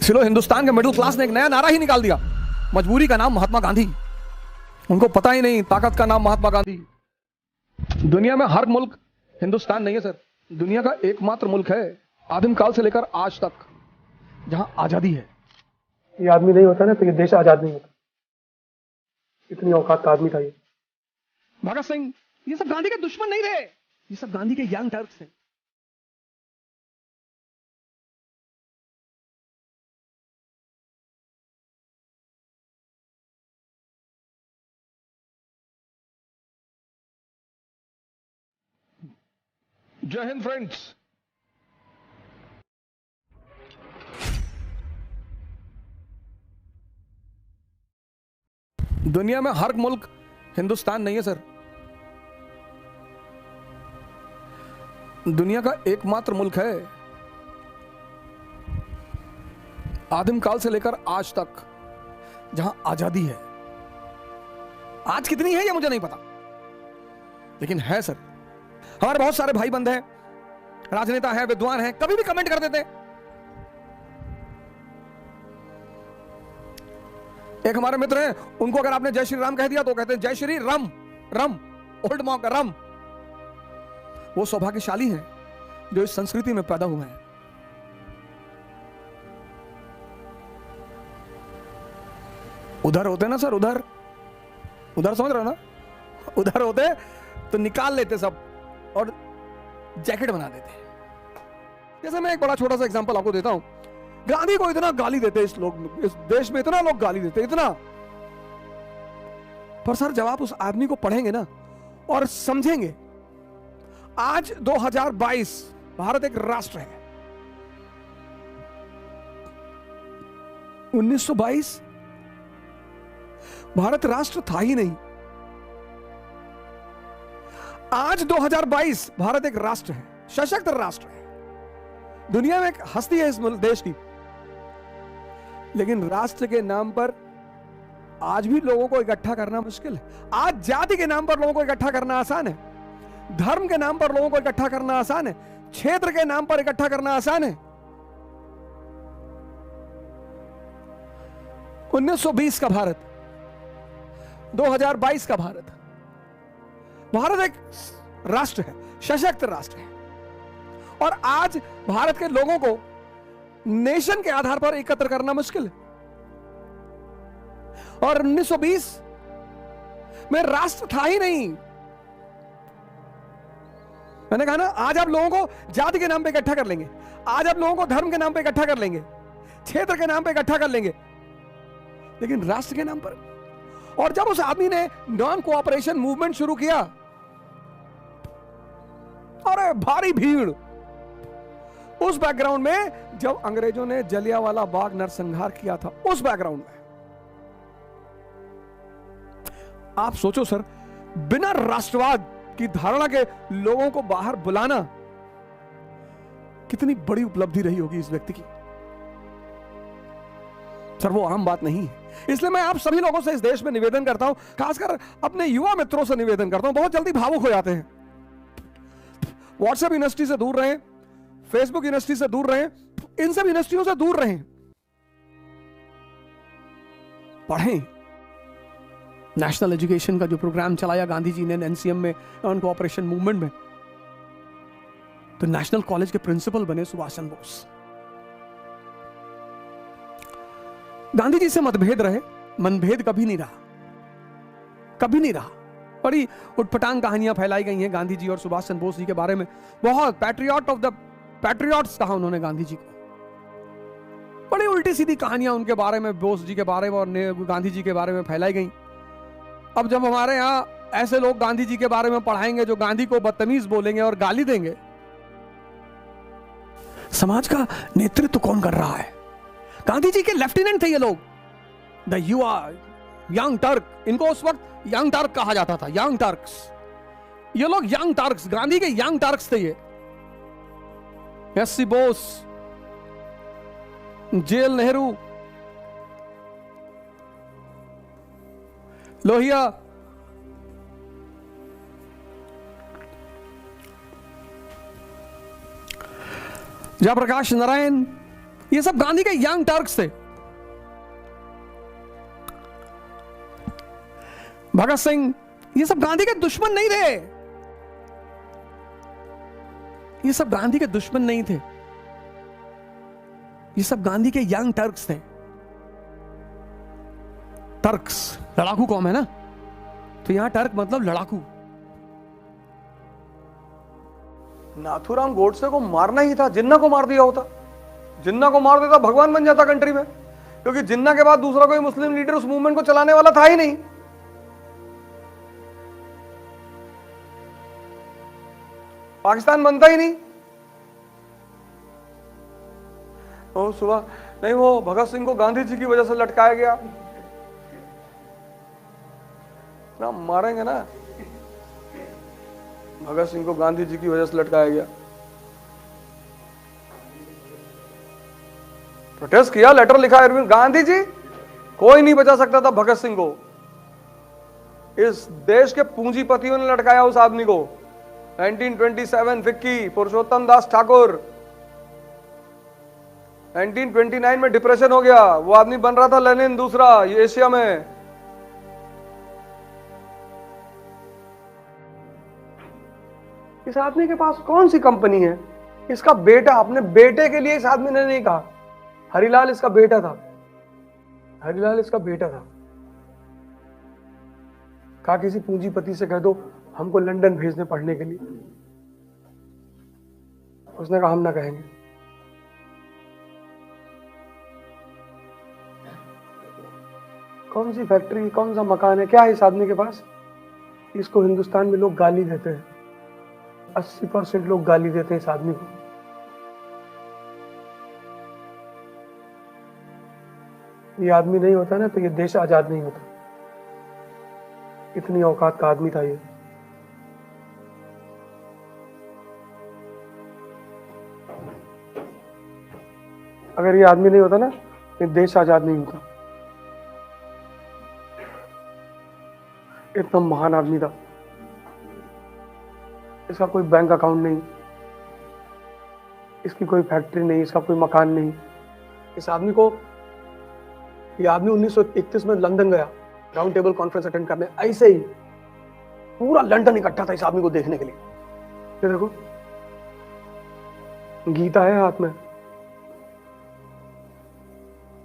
सिलो हिंदुस्तान के middle class ने एक नया नारा ही निकाल दिया, मजबूरी का नाम महात्मा गांधी। उनको पता ही नहीं ताकत का नाम महात्मा गांधी। दुनिया में हर मुल्क हिंदुस्तान नहीं है सर, दुनिया का एकमात्र मुल्क है आदिम काल से लेकर आज तक जहां आजादी है। ये आदमी नहीं होता ना तो ये देश आजाद नहीं होता। इतनी औकात का आदमी था ये। भगत सिंह ये सब गांधी के दुश्मन नहीं रहे, ये सब गांधी के यंग टर्क्स हैं। जय हिंद फ्रेंड्स। दुनिया में हर मुल्क हिंदुस्तान नहीं है सर, दुनिया का एकमात्र मुल्क है आदिम काल से लेकर आज तक जहां आजादी है। आज कितनी है ये मुझे नहीं पता, लेकिन है सर। हमारे बहुत सारे भाई बंद हैं, राजनेता हैं, विद्वान हैं, कभी भी कमेंट कर देते हैं। एक हमारे मित्र हैं, उनको अगर आपने जय श्री राम कह दिया तो कहते हैं जय श्री राम रम, ओल्ड मॉन्क रम। वो सौभाग्यशाली हैं जो इस संस्कृति में पैदा हुए हैं। उधर होते ना सर, उधर समझ रहे हो ना, उधर होते तो निकाल लेते सब और जैकेट बना देते। जैसे मैं एक बड़ा छोटा सा एग्जांपल आपको देता हूं। गांधी को इतना गाली देते इस देश में इतना लोग गाली देते, इतना। पर सर जब आप उस आदमी को पढ़ेंगे ना और समझेंगे, आज 2022 भारत एक राष्ट्र है। 1922 भारत राष्ट्र था ही नहीं। आज 2022 भारत एक राष्ट्र है, सशक्त राष्ट्र है, दुनिया में एक हस्ती है इस देश की। लेकिन राष्ट्र के नाम पर आज भी लोगों को इकट्ठा करना मुश्किल है। आज जाति के नाम पर लोगों को इकट्ठा करना आसान है, धर्म के नाम पर लोगों को इकट्ठा करना आसान है, क्षेत्र के नाम पर इकट्ठा करना आसान है। 1920 का भारत, 2022 का भारत, भारत एक राष्ट्र है, सशक्त राष्ट्र है। और आज भारत के लोगों को नेशन के आधार पर एकत्र करना मुश्किल है। और 1920 में राष्ट्र था ही नहीं। मैंने कहा ना, आज आप लोगों को जाति के नाम पे इकट्ठा कर लेंगे, आज आप लोगों को धर्म के नाम पे इकट्ठा कर लेंगे, क्षेत्र के नाम पे इकट्ठा कर लेंगे, लेकिन राष्ट्र के नाम पर। और जब उस आदमी ने नॉन कोऑपरेशन मूवमेंट शुरू किया, अरे भारी भीड़। उस बैकग्राउंड में जब अंग्रेजों ने जलियांवाला बाग नरसंहार किया था, उस बैकग्राउंड में आप सोचो सर, बिना राष्ट्रवाद की धारणा के लोगों को बाहर बुलाना कितनी बड़ी उपलब्धि रही होगी इस व्यक्ति की। सर वो आम बात नहीं है। इसलिए मैं आप सभी लोगों से इस देश में निवेदन करता हूं, खासकर अपने युवा मित्रों से निवेदन करता हूं, बहुत जल्दी भावुक हो जाते हैं। व्हाट्सएप यूनिवर्सिटी से दूर रहें, फेसबुक यूनिवर्सिटी से दूर रहें, इन सब यूनिवर्सिटियों से दूर रहें, पढ़ें। नेशनल एजुकेशन का जो प्रोग्राम चलाया गांधी जी ने एनसीएम में, नॉन कोऑपरेशन मूवमेंट में, तो नेशनल कॉलेज के प्रिंसिपल बने सुभाष चंद्र बोस। गांधी जी से मतभेद रहे, मनभेद कभी नहीं रहा, कभी नहीं रहा। बड़ी उटपटांग कहानियां फैलाई गई हैं गांधी जी और सुभाष चंद्र बोस जी के बारे में। बहुत पैट्रियट ऑफ द पैट्रियट्स कहा उन्होंने गांधी जी को। बड़ी उल्टी सीधी कहानियां उनके बारे में, बोस जी के बारे में और गांधी जी के बारे में फैलाई गई। अब जब हमारे यहां ऐसे लोग गांधी जी के बारे में पढ़ाएंगे जो गांधी को बदतमीज बोलेंगे और गाली देंगे, समाज का नेतृत्व कौन कर रहा है? गांधी जी के लेफ्टिनेंट थे ये लोग, द युवा यंग टर्क। इनको उस वक्त यंग टर्क कहा जाता था, यंग टर्क्स। ये लोग यंग टर्क्स, गांधी के यंग टर्क्स थे ये। एस.सी. बोस, जे.एल. नेहरू, लोहिया, जयप्रकाश नारायण, ये सब गांधी के यंग टर्क्स थे। भगत सिंह, ये सब गांधी के दुश्मन नहीं थे। ये सब गांधी के दुश्मन नहीं थे। ये सब गांधी के यंग टर्क्स थे। टर्क्स लड़ाकू कौम है ना, तो यहां टर्क मतलब लड़ाकू। नाथूराम गोडसे को मारना ही था, जिन्ना को मार दिया होता। जिन्ना को मार देता भगवान बन जाता कंट्री में, क्योंकि जिन्ना के बाद दूसरा कोई मुस्लिम लीडर उस मूवमेंट को चलाने वाला था ही नहीं। पाकिस्तान बनता ही नहीं। तो सुबह नहीं, वो भगत सिंह को गांधी जी की वजह से लटकाया गया ना, मारेंगे ना। भगत सिंह को गांधी जी की वजह से लटकाया गया। प्रोटेस्ट किया, लेटर लिखा अरविंद गांधी जी, कोई नहीं बचा सकता था भगत सिंह को। इस देश के पूंजीपतियों ने लटकाया उस आदमी को। 1927 फिक्की पुरुषोत्तम दास ठाकुर, 1929 में डिप्रेशन हो गया, वो आदमी बन रहा था लेनिन दूसरा एशिया में। इस आदमी के पास कौन सी कंपनी है? इसका बेटा, अपने बेटे के लिए इस आदमी ने नहीं कहा। हरिलाल इसका बेटा था, हरिलाल इसका बेटा था। कहा किसी पूंजीपति से कह दो हमको लंदन भेजने पढ़ने के लिए। उसने कहा हम ना कहेंगे। कौन सी फैक्ट्री, कौन सा मकान है, क्या है इस आदमी के पास? इसको हिंदुस्तान में लोग गाली देते हैं, 80% लोग गाली देते हैं इस आदमी को। ये आदमी नहीं होता ना तो ये देश आजाद नहीं होता। इतनी औकात का आदमी था ये। अगर ये आदमी नहीं होता ना तो देश आजाद नहीं होता। इतना महान आदमी था। इसका कोई बैंक अकाउंट नहीं, इसकी कोई फैक्ट्री नहीं, इसका कोई मकान नहीं। इस आदमी को, ये आदमी 1931 में लंदन गया राउंड टेबल कॉन्फ्रेंस अटेंड करने। ऐसे ही पूरा लंदन इकट्ठा था इस आदमी को देखने के लिए। ये देखो, गीता है हाथ में।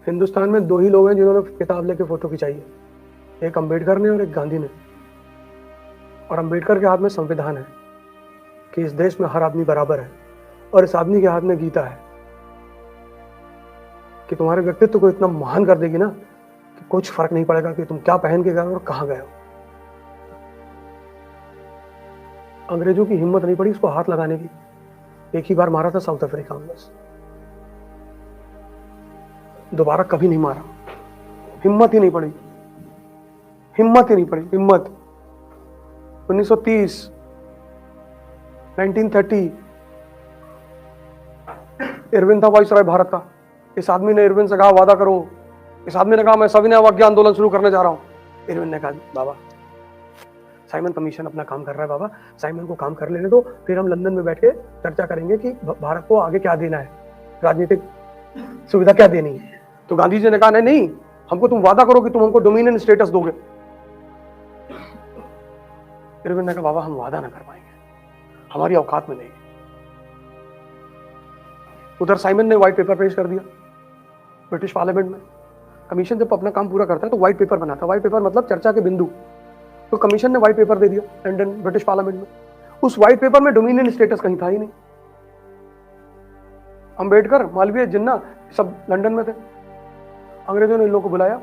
हिंदुस्तान में दो ही लोग हैं जिन्होंने किताब लेके फोटो खिंचाई है, एक अंबेडकर ने और एक गांधी ने। और अंबेडकर के हाथ में संविधान है कि इस देश में हर आदमी बराबर है, और इस आदमी के हाथ में गीता है कि तुम्हारे व्यक्तित्व को इतना महान कर देगी ना कि कुछ फर्क नहीं पड़ेगा कि तुम क्या पहन के गए हो और कहां गए हो। अंग्रेजों की हिम्मत नहीं पड़ी इसको हाथ लगाने की। एक ही बार मारा था साउथ अफ्रीका में, बस। दोबारा कभी नहीं मारा। हिम्मत ही नहीं पड़ी, हिम्मत ही नहीं पड़ी, हिम्मत। 1930, 1930 इरविन था वाइसराय भारत का। इस आदमी ने इरविन से कहा वादा करो। इस आदमी ने कहा मैं सविनय अवज्ञा आंदोलन शुरू करने जा रहा हूं। इरविन ने कहा बाबा साइमन कमीशन अपना काम कर रहा है, बाबा साइमन को काम कर लेने दो, फिर हम लंदन में बैठ के चर्चा करेंगे कि भारत को आगे क्या देना है, राजनीतिक सुविधा क्या देनी है। तो गांधी जी ने कहा नहीं, हमको तुम वादा करो कि तुम हमको डोमिनियन स्टेटस दोगे। इरविन ने कहा बाबा हम वादा ना कर पाएंगे, हमारी औकात में नहीं। उधर साइमन ने व्हाइट पेपर पेश कर दिया ब्रिटिश पार्लियामेंट में। कमीशन जब अपना काम पूरा करता है तो व्हाइट पेपर बनाता है। व्हाइट पेपर मतलब चर्चा के बिंदु। तो कमीशन ने व्हाइट पेपर दे दिया लंदन ब्रिटिश पार्लियामेंट में। उस व्हाइट पेपर में डोमिनियन स्टेटस कहीं था ही नहीं। अंबेडकर, मालवीय, जिन्ना सब लंदन में थे। अंग्रेजों ने इन लोगों को बुलाया,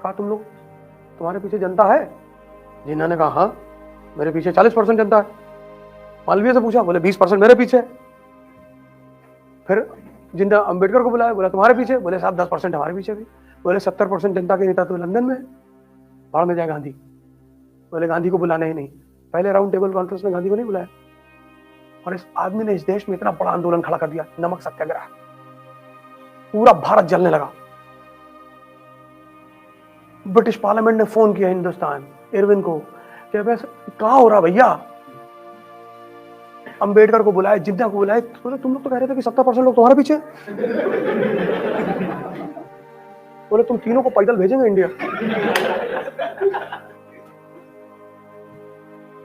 कहा तुम लोग, तुम्हारे पीछे जनता है? जिन्ना ने कहा हाँ मेरे पीछे 40% जनता है। मालवीय से पूछा, बोले 20% मेरे पीछे। फिर जिन्ना अंबेडकर को बुलाया, बोला तुम्हारे पीछे? बोले साहब 10% हमारे पीछे भी। बोले 70% जनता के नेता तो लंदन में है, बाढ़ में जाए गांधी। बोले गांधी को बुलाना ही नहीं। पहले राउंड टेबल कॉन्फ्रेंस में गांधी को नहीं बुलाया। और इस आदमी ने इस देश में इतना बड़ा आंदोलन खड़ा कर दिया, नमक सत्याग्रह। पूरा भारत जलने लगा। ब्रिटिश पार्लियामेंट ने फोन किया हिंदुस्तान, इरविन को, कि वैसे क्या हो रहा भैया, अंबेडकर को बुलाए, जिन्ना को बुलाए, तो तुम लोग तो कह रहे थे कि 70% लोग तुम्हारे पीछे। बोले तुम तीनों को पैदल भेजेंगे इंडिया।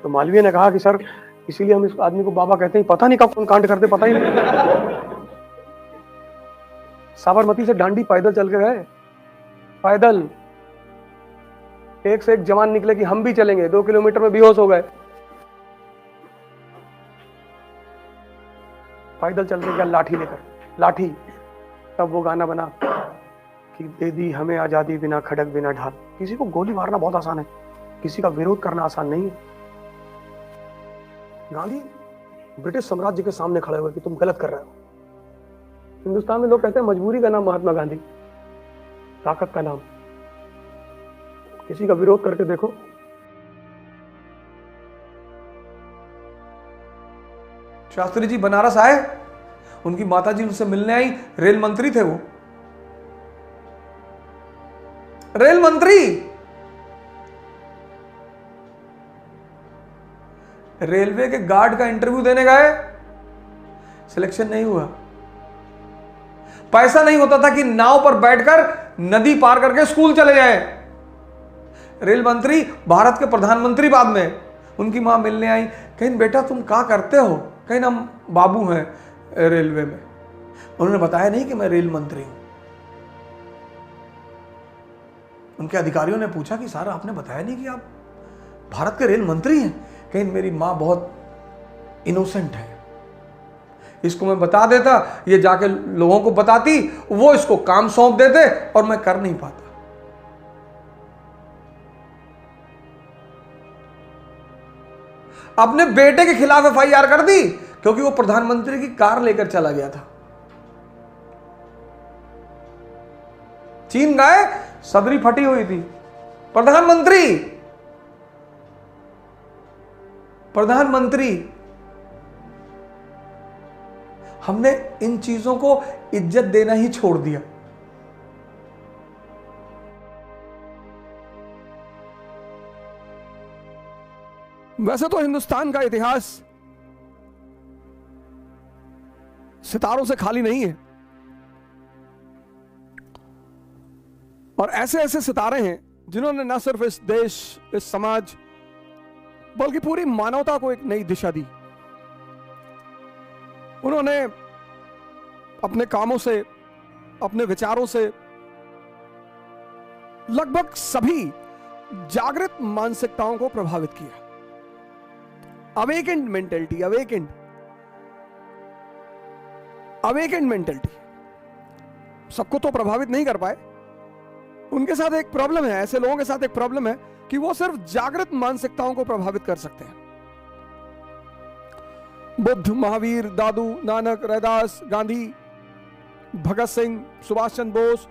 तो मालवीय ने कहा कि सर इसीलिए हम इस आदमी को बाबा कहते हैं, पता नहीं कब कौन कांड करते, पता ही नहीं। साबरमती से डांडी पैदल चल के गए, पैदल। एक से एक जवान निकले कि हम भी चलेंगे, 2 किलोमीटर में बेहोश हो गए। पैदल चल के गया लाठी लेकर, लाठी। तब वो गाना बना कि दे दी हमें आजादी बिना खड़क बिना ढाल। किसी को गोली मारना बहुत आसान है, किसी का विरोध करना आसान नहीं है। गांधी ब्रिटिश साम्राज्य के सामने खड़े हुए कि तुम गलत कर रहे हो। हिंदुस्तान में लोग कहते हैं मजबूरी का नाम महात्मा गांधी, ताकत का नाम। किसी का विरोध करके देखो। शास्त्री जी बनारस आए, उनकी माताजी उनसे मिलने आई, रेल मंत्री थे वो, रेल मंत्री। रेलवे के गार्ड का इंटरव्यू देने गए, सिलेक्शन नहीं हुआ। पैसा नहीं होता था कि नाव पर बैठकर नदी पार करके स्कूल चले जाए। रेल मंत्री, भारत के प्रधानमंत्री बाद में, उनकी मां मिलने आई, कहीं बेटा तुम क्या करते हो? कहीं हम बाबू हैं रेलवे में। उन्होंने बताया नहीं कि मैं रेल मंत्री हूं। उनके अधिकारियों ने पूछा कि सर आपने बताया नहीं कि आप भारत के रेल मंत्री हैं? कहीं मेरी मां बहुत इनोसेंट है, इसको मैं बता देता, ये जाके लोगों को बताती, वो इसको काम सौंप देते और मैं कर नहीं पाता। अपने बेटे के खिलाफ एफआईआर कर दी क्योंकि वो प्रधानमंत्री की कार लेकर चला गया था। चीन गए, सदरी फटी हुई थी। प्रधानमंत्री, हमने इन चीजों को इज्जत देना ही छोड़ दिया। वैसे तो हिंदुस्तान का इतिहास सितारों से खाली नहीं है, और ऐसे ऐसे सितारे हैं जिन्होंने न सिर्फ इस देश, इस समाज, बल्कि पूरी मानवता को एक नई दिशा दी। उन्होंने अपने कामों से, अपने विचारों से लगभग सभी जागृत मानसिकताओं को प्रभावित किया। Awakened mentality, awakened mentality. सबको तो प्रभावित नहीं कर पाए। उनके साथ एक प्रॉब्लम है, ऐसे लोगों के साथ एक प्रॉब्लम है कि वो सिर्फ जागृत मानसिकताओं को प्रभावित कर सकते हैं। बुद्ध, महावीर, दादू, नानक, रैदास, गांधी, भगत सिंह, सुभाष चंद्र बोस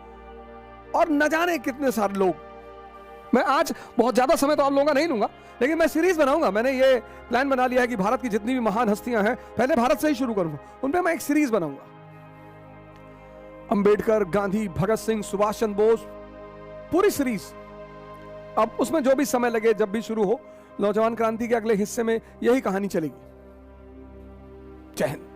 और न जाने कितने सारे लोग। मैं आज बहुत ज्यादा समय तो आप लोगों का नहीं लूंगा, लेकिन मैं सीरीज बनाऊंगा। मैंने ये प्लान बना लिया है कि भारत की जितनी भी महान हस्तियां हैं, पहले भारत से ही शुरू करूंगा, उन पे मैं एक सीरीज बनाऊंगा। अंबेडकर, गांधी, भगत सिंह, सुभाष चंद्र बोस, पूरी सीरीज। अब उसमें जो भी समय लगे, जब भी शुरू हो, नौजवान क्रांति के अगले हिस्से में यही कहानी चलेगी। जय हिंद।